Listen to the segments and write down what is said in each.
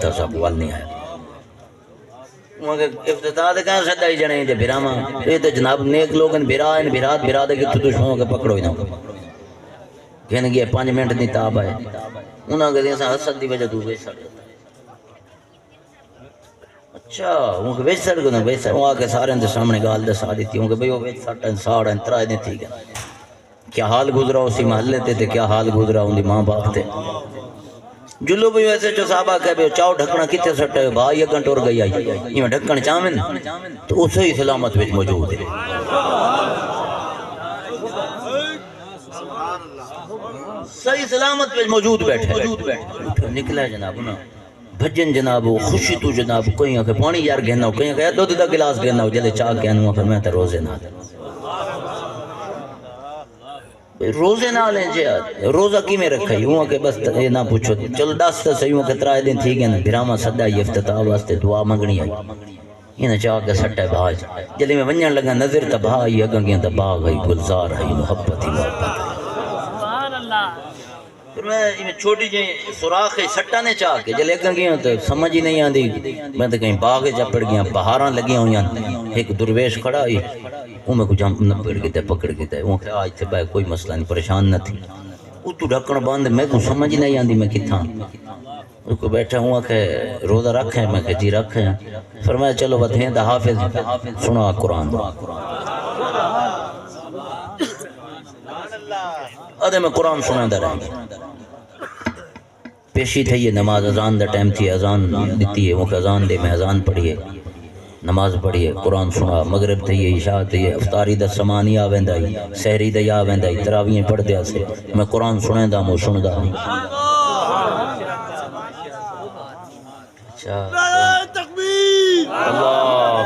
کیتا سب وال نہیں آیا افتتاح دے کہاں سدا ہی جنے جے بھراما یہ تو جناب نیک لوگ ان بھرا ان بھرا دے کہ تو دشمنوں کے پکڑو ہی نہ کہنے گیا 5 منٹ نہیں تاب آئے انہاں کے دیں سا حسد دی وجہ تو ویسا اچھا وہ کہ ویسا کو نہ ویسا وہ آکے سارے اندر سامنے گال دے سا دیتی ہوں کہ بھئی وہ ویسا ساڑھ انترائے دیں تھی کیا حال گزرا اسی محلے تے کیا حال گزرا ان دی ماں باپ تے جلو بھی ویسے جو صحابہ کہے بے چاو ڈھکنا کتے سٹے بھائی یہ گھنٹ اور گئی آئی یہ ڈھکن چامن تو اسے ہی سلامت وچ موجود ہے صحیح سلامت وچ موجود بیٹھے نکلا جناب نا بھجن جناب خوشی تو جناب کوئی کہ پانی یار گھننا ہو کہیں کہ دودھ دا گلاس گھننا ہو جلے چاہ کے آنوں پھر میں تے روزے نہ روزے نہ لیں جے روزہ کی میں رکھا ہی ہوں کہ بس یہ نہ پوچھو چلو 10 تا صحیح ہوں کہ 3 دن تھی گئے بھراما صدا یہ افتتاح واسطے دعا منگنی آئی یہ نہ چاہ کے سٹے بھاج جلے میں ونجن لگا نظر تا بھائی اگاں گیا تا باغ ہے گلزار ہے محبت ہی محبت ہے سبحان اللہ پھر میں چھوٹی جی سوراخ سٹا نے چاہ کے جلے اگاں گیا تو سمجھ ہی نہیں آندی میں تو کہیں باغ جا پڑ گیا بہاراں لگیاں ہوئی ایک درویش کھڑا ہوئی وہ میں کچھ ہم پکڑ گئے وہ کہ آج تھے بھائی کوئی مسئلہ نہیں پریشان نہ تھی وہ تو ڈھکن باندھ میں کو سمجھ نہیں آندی میں کتھاں اس کو بیٹھا ہوا کہ روزہ رکھیں میں کہ جی رکھیں فرمایا چلو بتیں دا حافظ سنا قرآن ادھے میں قرآن سنا دا رہیں گے پیشی تھی یہ نماز اذان دا ٹائم تھی اذان دیتی ہے وہ کہ اذان دے میں اذان پڑھیے نماز پڑھیے قرآن سنا مغرب تھی یہ عشاء تھی یہ افطاری دا سمانی آویندائی سحری دا یا آویندائی تراوییں پڑھ دیا سے میں قرآن سنیں دا مو سن دا نعرہ تکبیر اللہ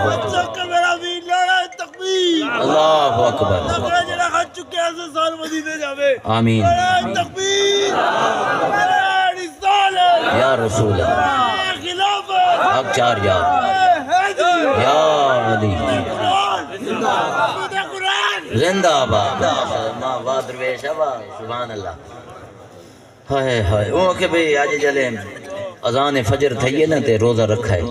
اللہ اکبر نعرہ جنہ خط چکے ہیں سال مدینے جاوے آمین نعرہ تکبیر نعرہ رسالت یا رسول اللہ نعرہ خلافت حق چار یا علی زندہ آباد ماں باد رویش آباد سبحان اللہ ہائے ہائے وہ کہ بھئی آج جلے اذان فجر تھئیے نا تے روزہ رکھا ہے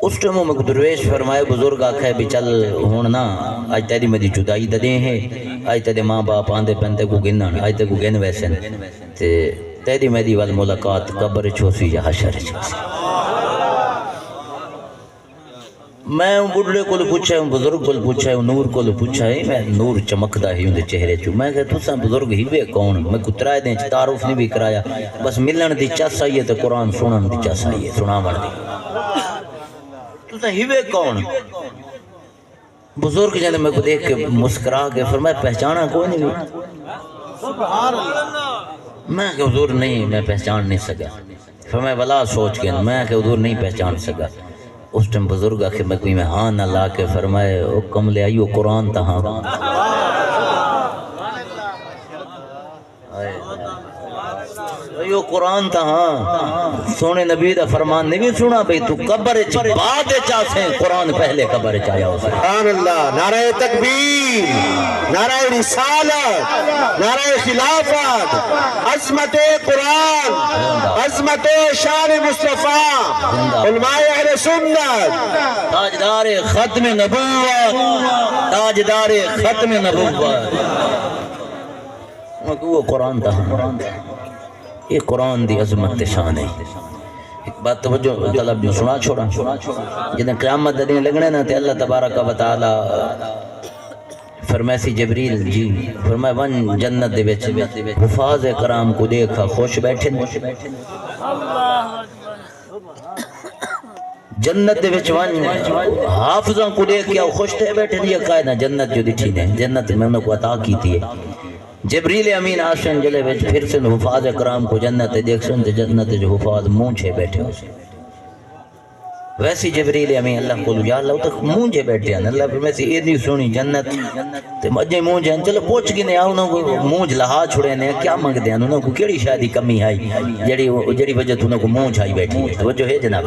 اس ٹائموں میں درویش فرمائے بزرگ آکھا ہے بھی چل ہون نا آج تیری مدی جدائی ددیں ہیں آج تیرے ماں باپ آندے پہنتے کو گنن آج تیرے کو گن ویسن تے تیری مدی وال ملاقات قبر چھوسی یا حشر چھوسی میں بڑھڑے کو پوچھا ہوں بزرگ کو پوچھا ہوں نور کو پوچھا ہے میں نور چمکدا ہی ہوں دے چہرے چوں میں کہا تُساں بزرگ ہی بے کون میں کترائے دیں تعارف نہیں بھی کرایا بس ملن دی چاس آئیے تو قرآن سنن دی چاس آئیے سنا مر دی تُساں ہی بے کون بزرگ جانے میں کو دیکھ کے مسکرا کے فرمایا پہچانا کوئی نہیں میں کہ حضور نہیں میں پہچان نہیں سکا فرمایا بلا سوچ کے میں کہ حضور نہیں پہچان سکا اس ٹائم بزرگ آکے میں کوئی میں ہاں نہ لا کے فرمائے او کم لے آئیو قرآن تہاں ایو قرآن تہاں سونے نبی دا فرمان نہیں سنا بھئی تو قبر بعد چاہتے قرآن پہلے قبر چاہیا ہو سبحان اللہ نعرہ تکبیر نعرہ رسالت نعرہ خلافت عظمت قرآن عظمت شان مصطفیٰ علماء اہل سنت تاجدار ختم نبوت تاجدار ختم نبوت وہ قرآن تہاں یہ قرآن دی عظمت شان ہے ایک بات توجہ طلب جو سنا چھوڑا جنہیں قیامت دین لگنے نا تے اللہ تبارک و تعالی فرمائے سی جبریل جی فرمائے ون جنت دے بیچ حفاظ کرام کو دیکھا خوش بیٹھے جنت دے بیچ ون حافظوں کو دیکھ کیا خوش تھے بیٹھے یہ قائدہ جنت جو دیٹھی نے جنت میں انہوں کو عطا کی تھی جبریل امین آشن جلے بیچ پھر سے حفاظ کرام کو جنت دیکھ سن جنت جو حفاظ مونچھے بیٹھے ہو سے ویسی جبریل امین اللہ کو یا اللہ تک مونچھے بیٹھے ہیں اللہ پر میں سے ایدی سونی جنت تے مجھے مونچھے ہیں چلو پوچھ گی نہیں انہوں کو مونچھ لہا چھڑے نے کیا مانگ دیں انہوں کو کیڑی شادی کمی آئی جڑی وجہ انہوں کو مونچھ آئی بیٹھی ہے توجہ ہے جناب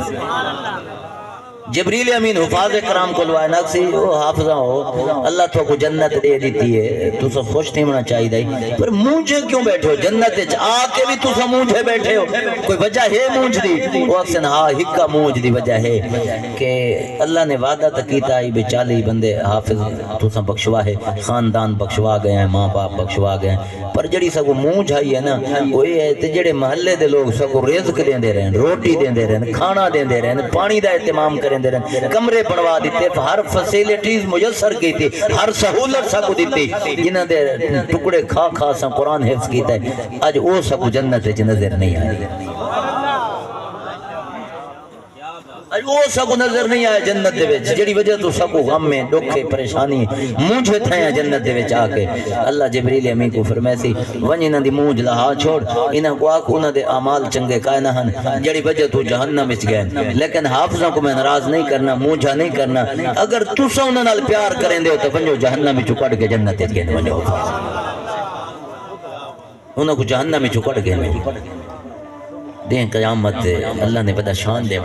جبریل امین حفاظ کرام کو لوائے ناکسی وہ حافظہ ہو اللہ تو کو جنت دے دیتی ہے تو سب خوش نہیں ہونا چاہیے دائی پر مونجھے کیوں بیٹھے ہو جنت آ کے بھی تو سب مونجھے بیٹھے ہو کوئی وجہ ہے مونجھ دی وہ اکسن ہاں ہکا مونجھ دی وجہ ہے کہ اللہ نے وعدہ تکیتا ہی بے 40 بندے حافظ تو سب بخشوا ہے خاندان بخشوا گئے ہیں ماں باپ بخشوا گئے ہیں پر جڑی سب مونجھ آئی ہے نا وہ یہ ہے تے جڑے محلے دے لوگ سب رزق دیں دے رہے ہیں روٹی دیں دے رہے ہیں کھانا دیں دے رہے ہیں پانی دا اہتمام کریں دے رہے ہیں کمرے بنوا دیتے ہر فیسیلیٹیز میسر کی تھی ہر سہولت سب دیتی جنہاں دے ٹکڑے کھا کھا سا قرآن حفظ کیتا ہے آج وہ سب جنت وچ نظر نہیں آئی آج وہ سب نظر نہیں آیا جنت دے وچ جڑی وجہ تو سب غم میں دکھے پریشانی مونجھے تھے جنت دے وچ آ کے اللہ جبریل امین کو فرمائے سی ون انہاں دی مونجھ لہا چھوڑ انہاں کو آکھ انہاں دے اعمال چنگے کائے نہ ہن جڑی وجہ تو جہنم وچ گئے لیکن حافظاں کو میں ناراض نہیں کرنا مونجھا نہیں کرنا اگر تساں انہاں نال پیار کریں دے تے ونجو جہنم وچ کڈ کے جنت وچ گئے ونجو انہاں کو جہنم وچ کڈ گئے دیں قیامت اللہ نے بڑا شان دے